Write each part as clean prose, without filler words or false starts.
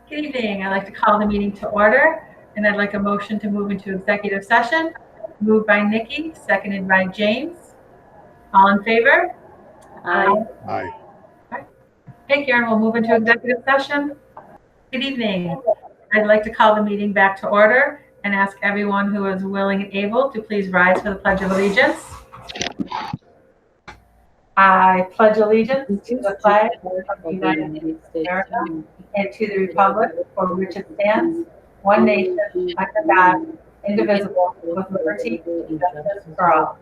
Good evening. I'd like to call the meeting to order, and I'd like a motion to move into executive session. Moved by Nikki, seconded by James. All in favor? Aye. Aye. Okay, Karen, we'll move into executive session. Good evening. I'd like to call the meeting back to order and ask everyone who is willing and able to please rise for the Pledge of Allegiance. I pledge allegiance to the flag of the United States of America and to the republic for which it stands, one nation, under God, indivisible, with liberty and justice for all.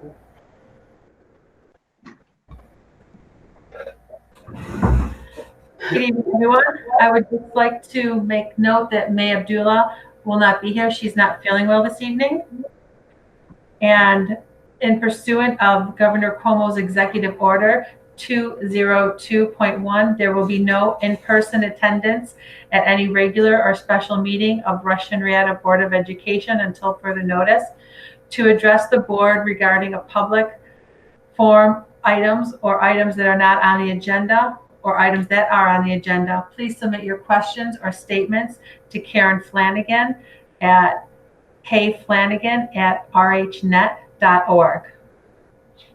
Good evening, everyone. I would just like to make note that May Abdullah will not be here. She's not feeling well this evening. And in pursuant of Governor Cuomo's executive order 202.1, there will be no in-person attendance at any regular or special meeting of Rush-Henrietta Board of Education until further notice. To address the board regarding a public forum items or items that are not on the agenda or items that are on the agenda, please submit your questions or statements to Karen Flanagan at kflanagan@rhnet.org.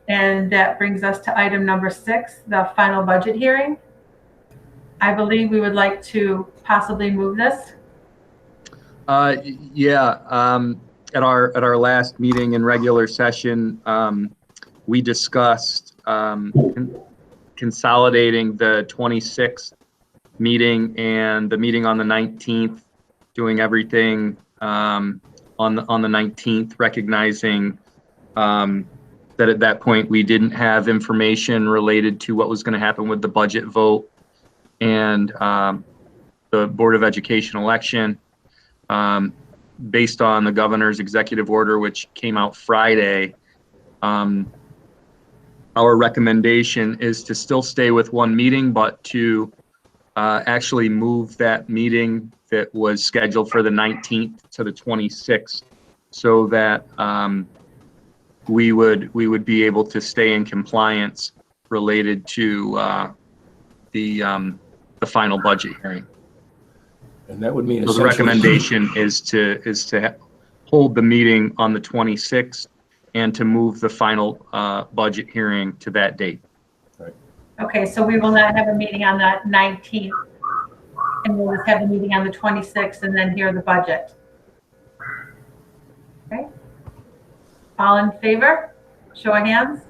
And that brings us to item number 6, the final budget hearing. I believe we would like to possibly move this. Yeah. At our last meeting in regular session, we discussed consolidating the 26th meeting and the meeting on the 19th, doing everything on the 19th, recognizing that at that point we didn't have information related to what was going to happen with the budget vote and the Board of Education election. Based on the governor's executive order, which came out Friday, our recommendation is to still stay with one meeting, but to actually move that meeting that was scheduled for the 19th to the 26th, so that we would be able to stay in compliance related to the final budget hearing. And that would mean So the recommendation is to hold the meeting on the 26th and to move the final budget hearing to that date. Right. Okay, so we will not have a meeting on the 19th, and we'll just have a meeting on the 26th and then hear the budget. Okay. All in favor? Show of hands.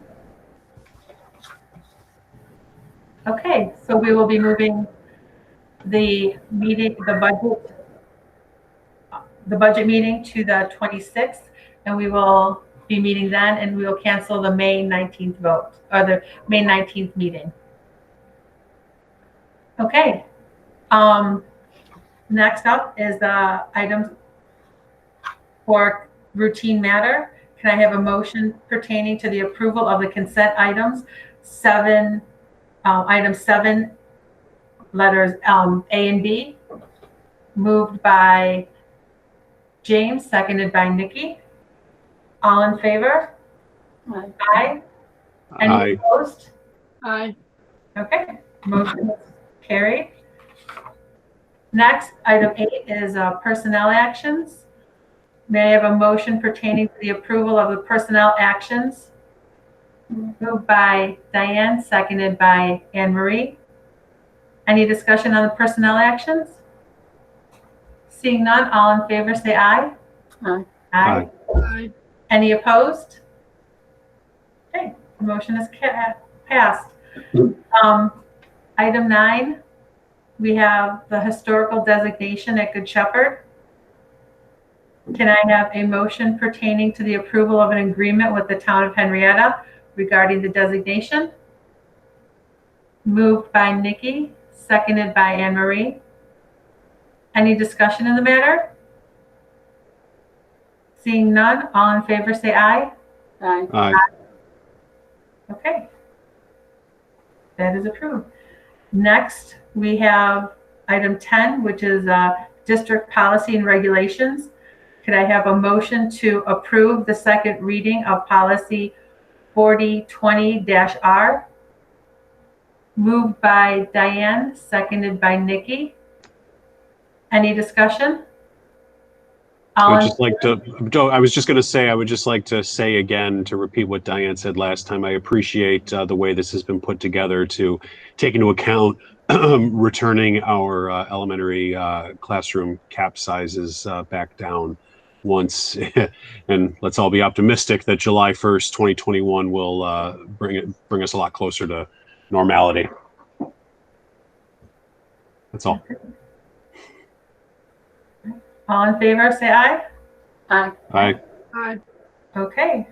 Okay, so we will be moving the budget meeting to the 26th, and we will be meeting then, and we will cancel the May 19th vote, or the May 19th meeting. Okay. Next up is the items for routine matter. Can I have a motion pertaining to the approval of the consent items, item 7, letters A and B? Moved by James, seconded by Nikki. All in favor? Aye. Aye. Any Aye. opposed? Aye. Okay, motion is carried. Next, item 8 is personnel actions. May I have a motion pertaining to the approval of the personnel actions? Moved by Diane, seconded by Anne Marie. Any discussion on the personnel actions? Seeing none, all in favor say aye. Aye. Aye. Aye. Any opposed? Okay, the motion is passed. Item 9, we have the historical designation at Good Shepherd. Can I have a motion pertaining to the approval of an agreement with the town of Henrietta regarding the designation? Moved by Nikki, seconded by Anne Marie. Any discussion in the matter? Seeing none, all in favor say aye. Aye. Aye. Okay. That is approved. Next, we have item 10, which is district policy and regulations. Could I have a motion to approve the second reading of policy 4020-R? Moved by Diane, seconded by Nikki. Any discussion? I would just like to, I was just going to say, I would just like to say again, to repeat what Diane said last time, I appreciate the way this has been put together to take into account returning our elementary classroom cap sizes back down once, and let's all be optimistic that July 1st, 2021 will bring us a lot closer to normality. That's all. All in favor, say aye. Aye. Aye. Aye. Okay.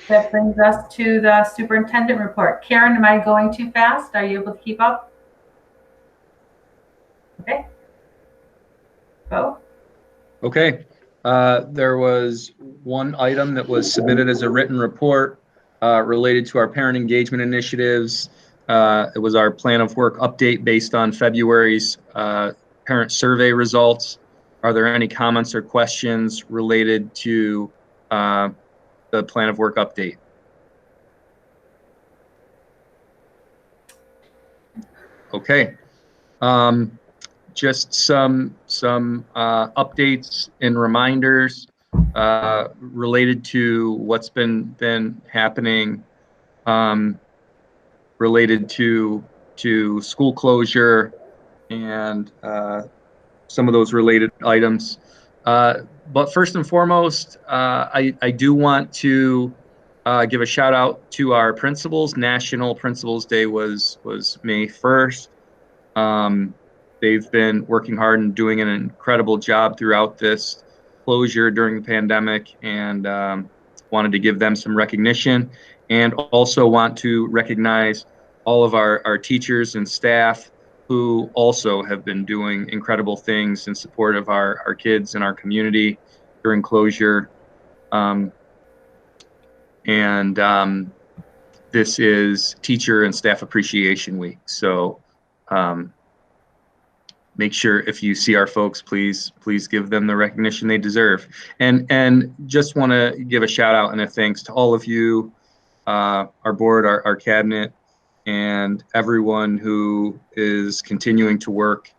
That brings us to the superintendent report. Karen, am I going too fast? Are you able to keep up? Okay. Go. Okay. There was one item that was submitted as a written report related to our parent engagement initiatives. It was our plan of work update based on February's parent survey results. Are there any comments or questions related to the plan of work update? Okay. Just some updates and reminders related to what's been happening related to school closure and some of those related items. But first and foremost, I do want to give a shout out to our principals. National Principals Day was May 1st. They've been working hard and doing an incredible job throughout this closure during the pandemic, and wanted to give them some recognition, and also want to recognize all of our teachers and staff who also have been doing incredible things in support of our kids and our community during closure. This is Teacher and Staff Appreciation Week. So make sure if you see our folks, please give them the recognition they deserve. And just want to give a shout out and a thanks to all of you, our board, our cabinet, and everyone who is continuing to work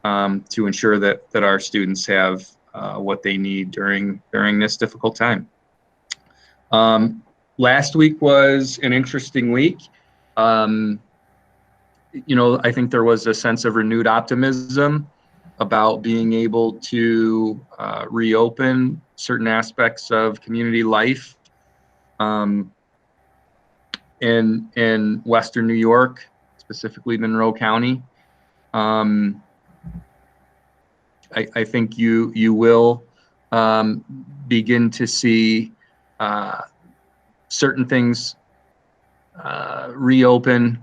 to ensure that our students have what they need during this difficult time. Last week was an interesting week. You know, I think there was a sense of renewed optimism about being able to reopen certain aspects of community life in Western New York, specifically Monroe County. I think you will begin to see certain things reopen,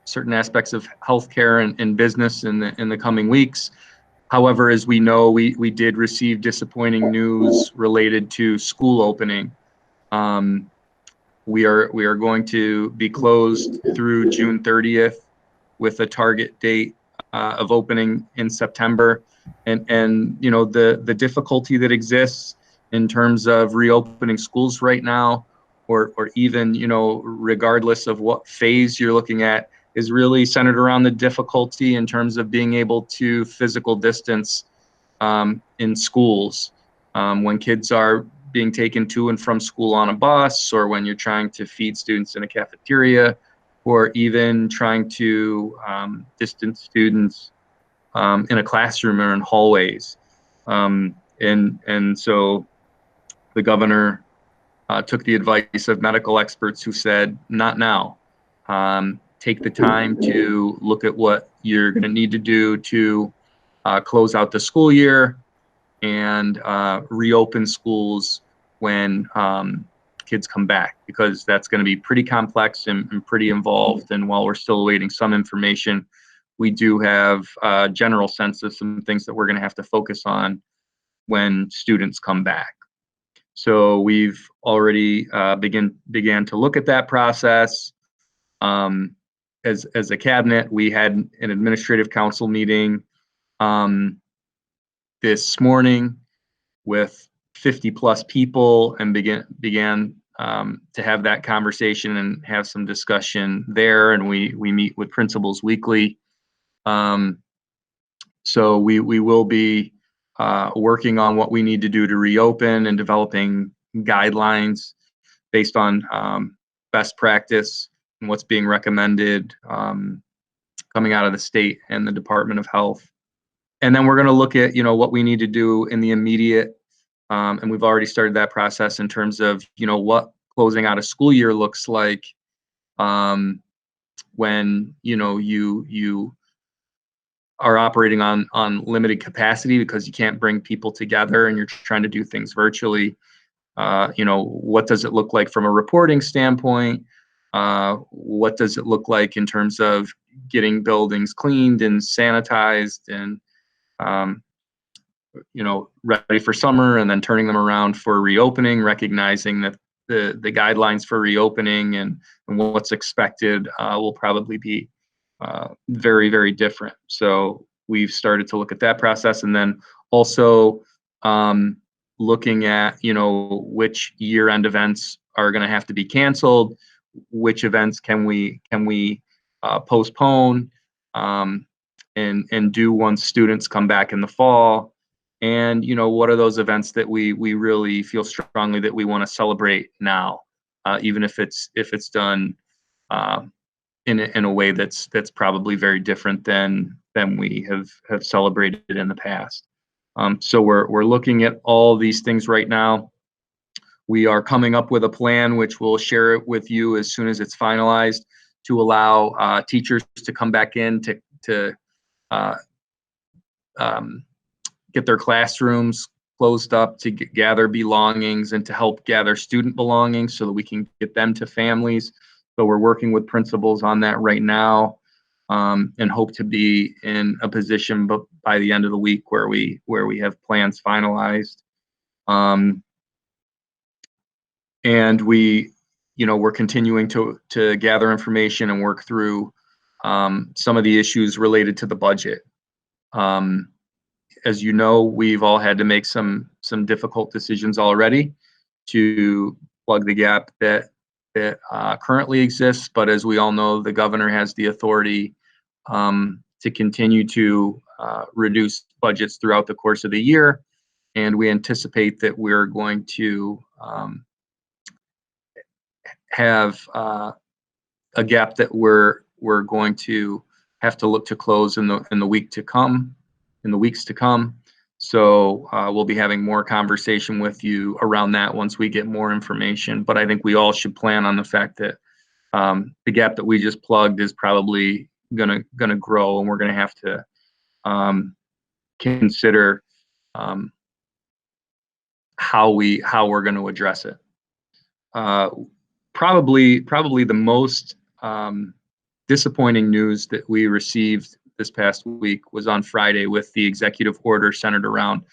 certain aspects of healthcare and business in the coming weeks. However, as we know, we did receive disappointing news related to school opening. We are going to be closed through June 30th with a target date of opening in September. And you know, the difficulty that exists in terms of reopening schools right now, or even, you know, regardless of what phase you're looking at, is really centered around the difficulty in terms of being able to physical distance in schools. When kids are being taken to and from school on a bus, or when you're trying to feed students in a cafeteria, or even trying to distance students in a classroom or in hallways. And so the governor took the advice of medical experts who said, not now. Take the time to look at what you're going to need to do to close out the school year and reopen schools when kids come back, because that's going to be pretty complex and pretty involved. And while we're still awaiting some information, we do have a general sense of some things that we're going to have to focus on when students come back. So we've already began to look at that process. As a cabinet, we had an administrative council meeting this morning with 50 plus people, and began to have that conversation and have some discussion there. And we meet with principals weekly. So we will be working on what we need to do to reopen and developing guidelines based on best practice and what's being recommended coming out of the state and the Department of Health. And then we're going to look at, what we need to do in the immediate, and we've already started that process in terms of, what closing out a school year looks like when, you are operating on limited capacity because you can't bring people together and you're trying to do things virtually. What does it look like from a reporting standpoint? What does it look like in terms of getting buildings cleaned and sanitized and ready for summer, and then turning them around for reopening, recognizing that the guidelines for reopening and what's expected will probably be very, very different. So we've started to look at that process, and then also looking at, which year-end events are going to have to be canceled, which events can we postpone and do once students come back in the fall. And, what are those events that we really feel strongly that we want to celebrate now, even if it's done in a way that's probably very different than we have celebrated in the past. So we're looking at all these things right now. We are coming up with a plan, which we'll share it with you as soon as it's finalized, to allow teachers to come back in to get their classrooms closed up, to gather belongings and to help gather student belongings so that we can get them to families. So we're working with principals on that right now, and hope to be in a position by the end of the week where we have plans finalized. And we're continuing to gather information and work through some of the issues related to the budget. As you know, we've all had to make some difficult decisions already to plug the gap that currently exists. But as we all know, the governor has the authority to continue to reduce budgets throughout the course of the year. And we anticipate that we're going to have a gap that we're going to have to look to close in the weeks to come. So we'll be having more conversation with you around that once we get more information. But I think we all should plan on the fact that the gap that we just plugged is probably gonna grow, and we're gonna have to consider how we're going to address it. Probably the most disappointing news that we received this past week was on Friday, with the executive order centered around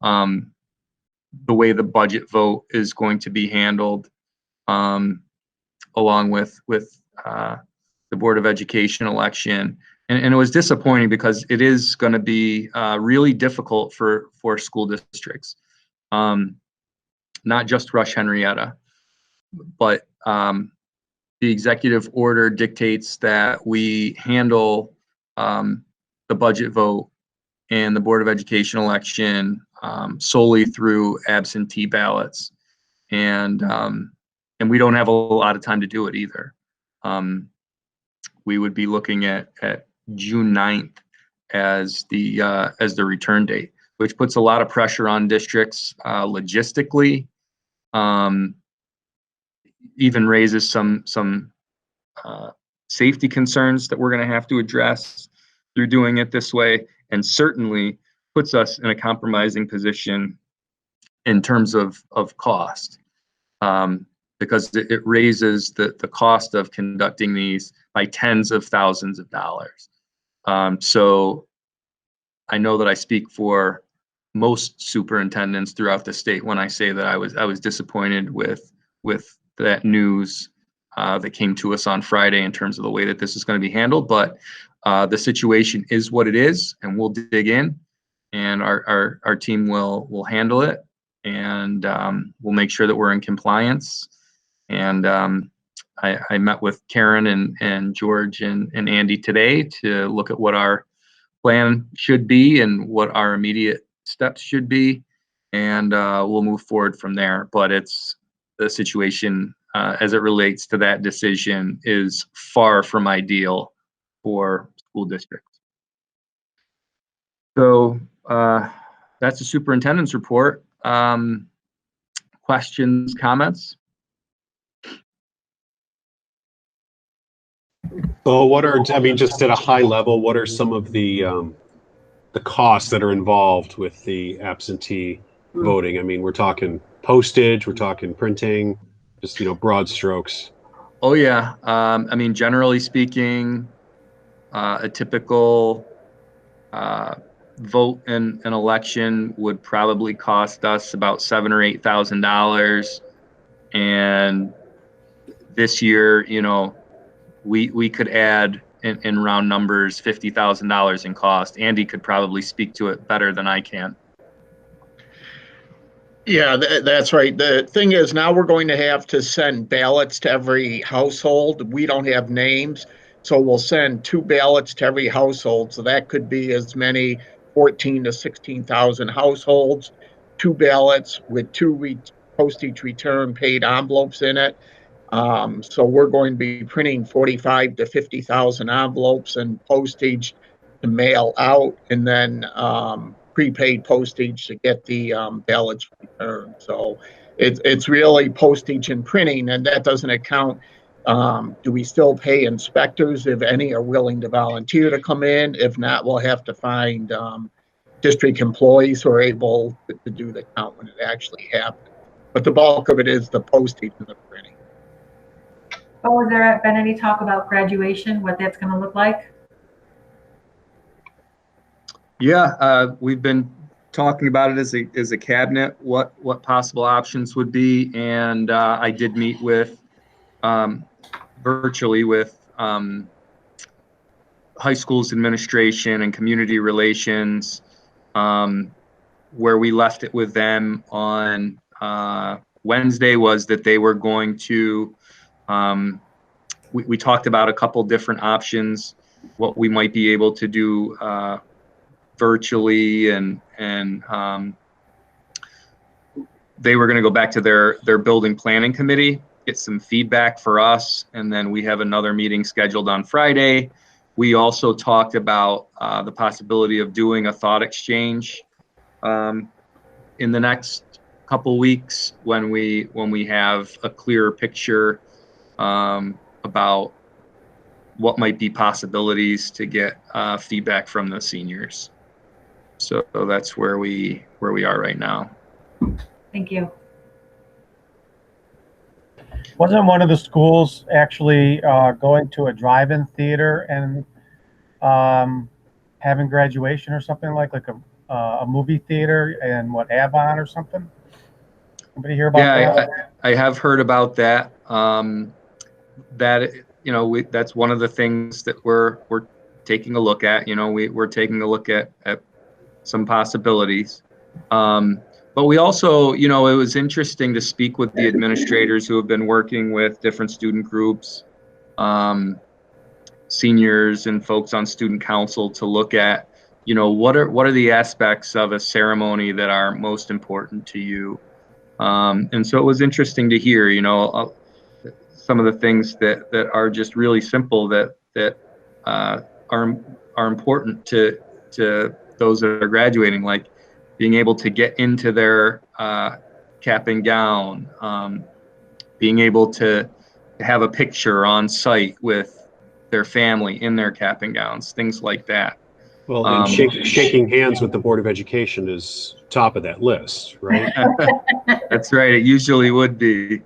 the way the budget vote is going to be handled, along with the Board of Education election. And it was disappointing because it is going to be really difficult for school districts, not just Rush-Henrietta, but the executive order dictates that we handle the budget vote and the Board of Education election solely through absentee ballots, and we don't have a lot of time to do it either. We would be looking at June 9th as the return date, which puts a lot of pressure on districts logistically. Even raises some safety concerns that we're going to have to address through doing it this way, and certainly puts us in a compromising position in terms of cost, because it raises the cost of conducting these by tens of thousands of dollars. So I know that I speak for most superintendents throughout the state when I say that I was disappointed with that news that came to us on Friday in terms of the way that this is going to be handled. But the situation is what it is, and we'll dig in, and our team will handle it, and we'll make sure that we're in compliance. And I met with Karen and George and Andy today to look at what our plan should be and what our immediate steps should be, and we'll move forward from there. But it's the situation as it relates to that decision is far from ideal for school districts. So that's the superintendent's report. Questions, comments? So I mean, just at a high level, what are some of the costs that are involved with the absentee voting? I mean, we're talking postage, we're talking printing, just, broad strokes. Oh yeah. I mean, generally speaking, a typical vote in an election would probably cost us about $7,000 or $8,000. And this year, we could add in round numbers $50,000 in cost. Andy could probably speak to it better than I can. Yeah, that's right. The thing is, now we're going to have to send ballots to every household. We don't have names, so we'll send 2 ballots to every household. So that could be as many 14 to 16,000 households. 2 ballots with 2 postage return paid envelopes in it. So we're going to be printing 45 to 50,000 envelopes and postage to mail out, and then prepaid postage to get the ballots returned. So it's really postage and printing, and that doesn't account. Do we still pay inspectors if any are willing to volunteer to come in? If not, we'll have to find district employees who are able to do the count when it actually happens. But the bulk of it is the postage and the printing. Oh, has there been any talk about graduation, what that's going to look like? Yeah, we've been talking about it as a cabinet, what possible options would be, and I did meet with virtually with high schools administration and community relations, where we left it with them on Wednesday was that they were going to. We talked about a couple different options, what we might be able to do virtually, and they were going to go back to their building planning committee, get some feedback for us, and then we have another meeting scheduled on Friday. We also talked about the possibility of doing a thought exchange in the next couple weeks when we have a clearer picture about what might be possibilities to get feedback from the seniors. So that's where we are right now. Thank you. Wasn't one of the schools actually going to a drive-in theater and having graduation or something like a movie theater and Avon or something? Anybody hear about that? Yeah, I have heard about that. That that's one of the things that we're taking a look at. We're taking a look at some possibilities. But we also, it was interesting to speak with the administrators who have been working with different student groups, seniors and folks on student council to look at, what are the aspects of a ceremony that are most important to you. And so it was interesting to hear, some of the things that are just really simple that are important to those that are graduating, like being able to get into their cap and gown, being able to have a picture on site with their family in their cap and gowns, things like that. Well, and shaking hands with the Board of Education is top of that list, right? That's right. It usually would be.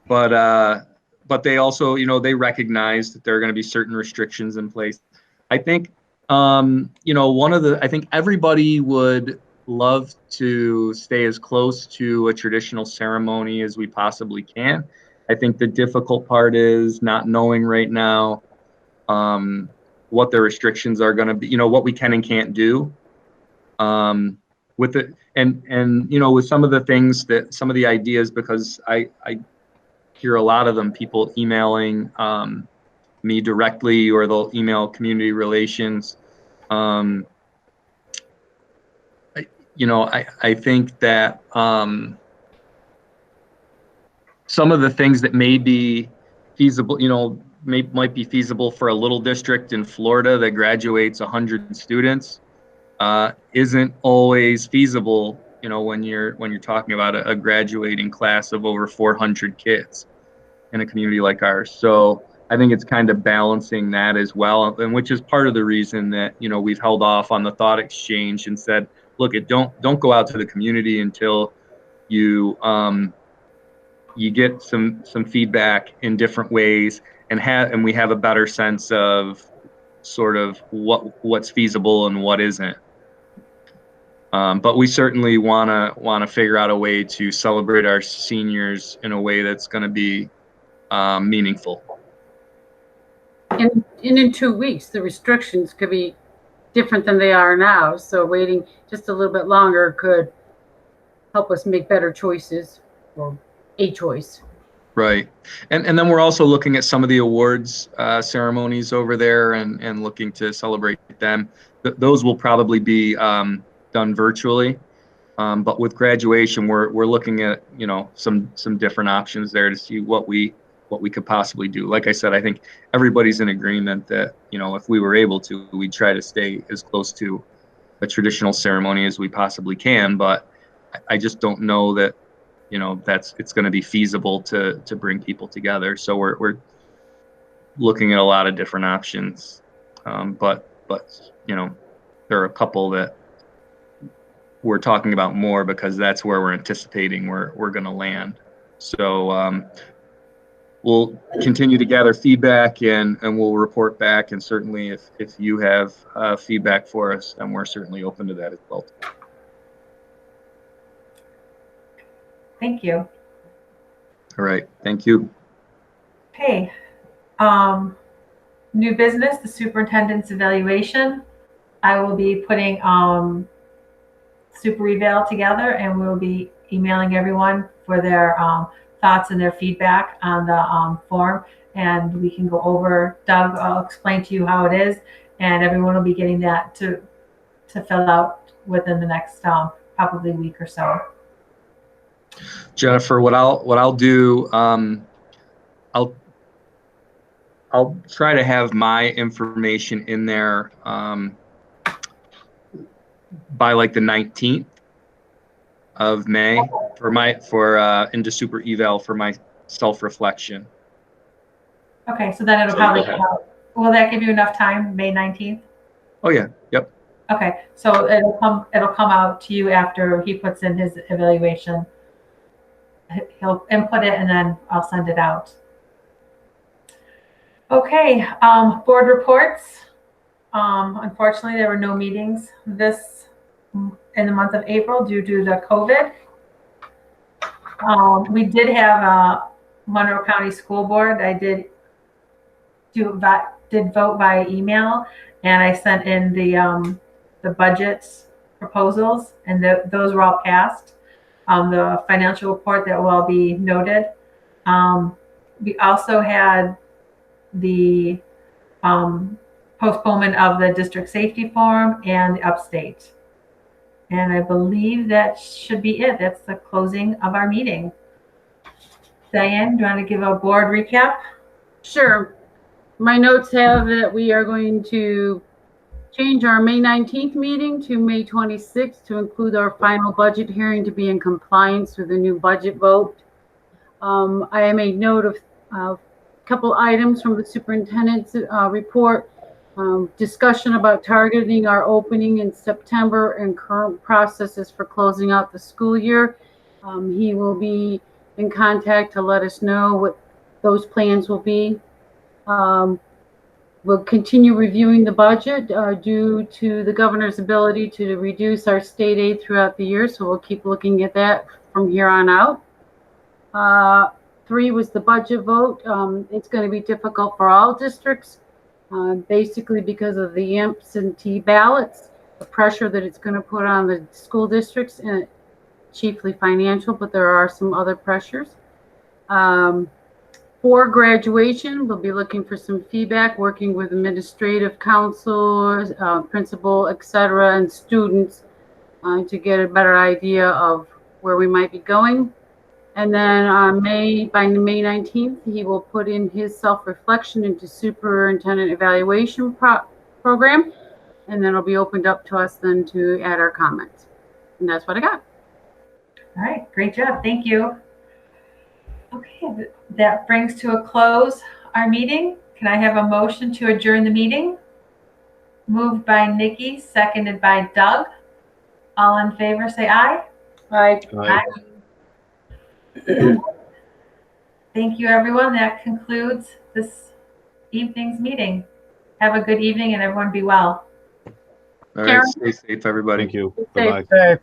But they also, they recognize that there are going to be certain restrictions in place. I think, I think everybody would love to stay as close to a traditional ceremony as we possibly can. I think the difficult part is not knowing right now what the restrictions are going to be, what we can and can't do. With it, and with some of the things some of the ideas, because I hear a lot of them, people emailing me directly or they'll email community relations. I think that some of the things that may be feasible, might be feasible for a little district in Florida that graduates 100 students, isn't always feasible, when you're talking about a graduating class of over 400 kids in a community like ours. So I think it's kind of balancing that as well, and which is part of the reason that, we've held off on the thought exchange and said, look, don't go out to the community until you get some feedback in different ways and we have a better sense of sort of what's feasible and what isn't. But we certainly want to figure out a way to celebrate our seniors in a way that's going to be meaningful. And in 2 weeks, the restrictions could be different than they are now. So waiting just a little bit longer could help us make better choices, or a choice. Right. And then we're also looking at some of the awards ceremonies over there and looking to celebrate them. Those will probably be done virtually. But with graduation, we're looking at, some different options there to see what we could possibly do. Like I said, I think everybody's in agreement that, if we were able to, we'd try to stay as close to a traditional ceremony as we possibly can. But I just don't know that, it's going to be feasible to bring people together. So we're looking at a lot of different options. But there are a couple that we're talking about more because that's where we're anticipating we're going to land. So we'll continue to gather feedback and we'll report back. And certainly if you have feedback for us, then we're certainly open to that as well. Thank you. All right. Thank you. Okay. New business, the superintendent's evaluation. I will be putting super eval together, and we'll be emailing everyone for their thoughts and their feedback on the form, and we can go over. Doug, I'll explain to you how it is, and everyone will be getting that to fill out within the next probably week or so. Jennifer, what I'll do, I'll try to have my information in there by like the 19th of May into super eval for my self-reflection. Okay, so then it'll probably come out. Will that give you enough time, May 19th? Oh yeah, yep. Okay, so it'll come out to you after he puts in his evaluation. He'll input it and then I'll send it out. Okay, board reports. Unfortunately, there were no meetings in the month of April due to the COVID. We did have a Monroe County School Board. I did vote by email, and I sent in the budget proposals, and those were all passed. The financial report that will all be noted. We also had the postponement of the district safety forum and the upstate. And I believe that should be it. That's the closing of our meeting. Diane, do you want to give a board recap? Sure. My notes have that we are going to change our May 19th meeting to May 26th to include our final budget hearing to be in compliance with the new budget vote. I made note of a couple items from the superintendent's report. Discussion about targeting our opening in September and current processes for closing out the school year. He will be in contact to let us know what those plans will be. We'll continue reviewing the budget due to the governor's ability to reduce our state aid throughout the year. So we'll keep looking at that from here on out. 3 was the budget vote. It's going to be difficult for all districts, basically because of the absentee ballots, the pressure that it's going to put on the school districts, and chiefly financial, but there are some other pressures. For graduation, we'll be looking for some feedback, working with administrative counselors, principal, etc., and students to get a better idea of where we might be going. And then by May 19th, he will put in his self-reflection into superintendent evaluation program, and then it'll be opened up to us then to add our comments. And that's what I got. All right, great job. Thank you. Okay, that brings to a close our meeting. Can I have a motion to adjourn the meeting? Moved by Nikki, seconded by Doug. All in favor, say aye. Aye. Aye. Thank you, everyone. That concludes this evening's meeting. Have a good evening and everyone be well. All right, Karen? stay safe, everybody. Thank you. Stay Bye-bye. Okay.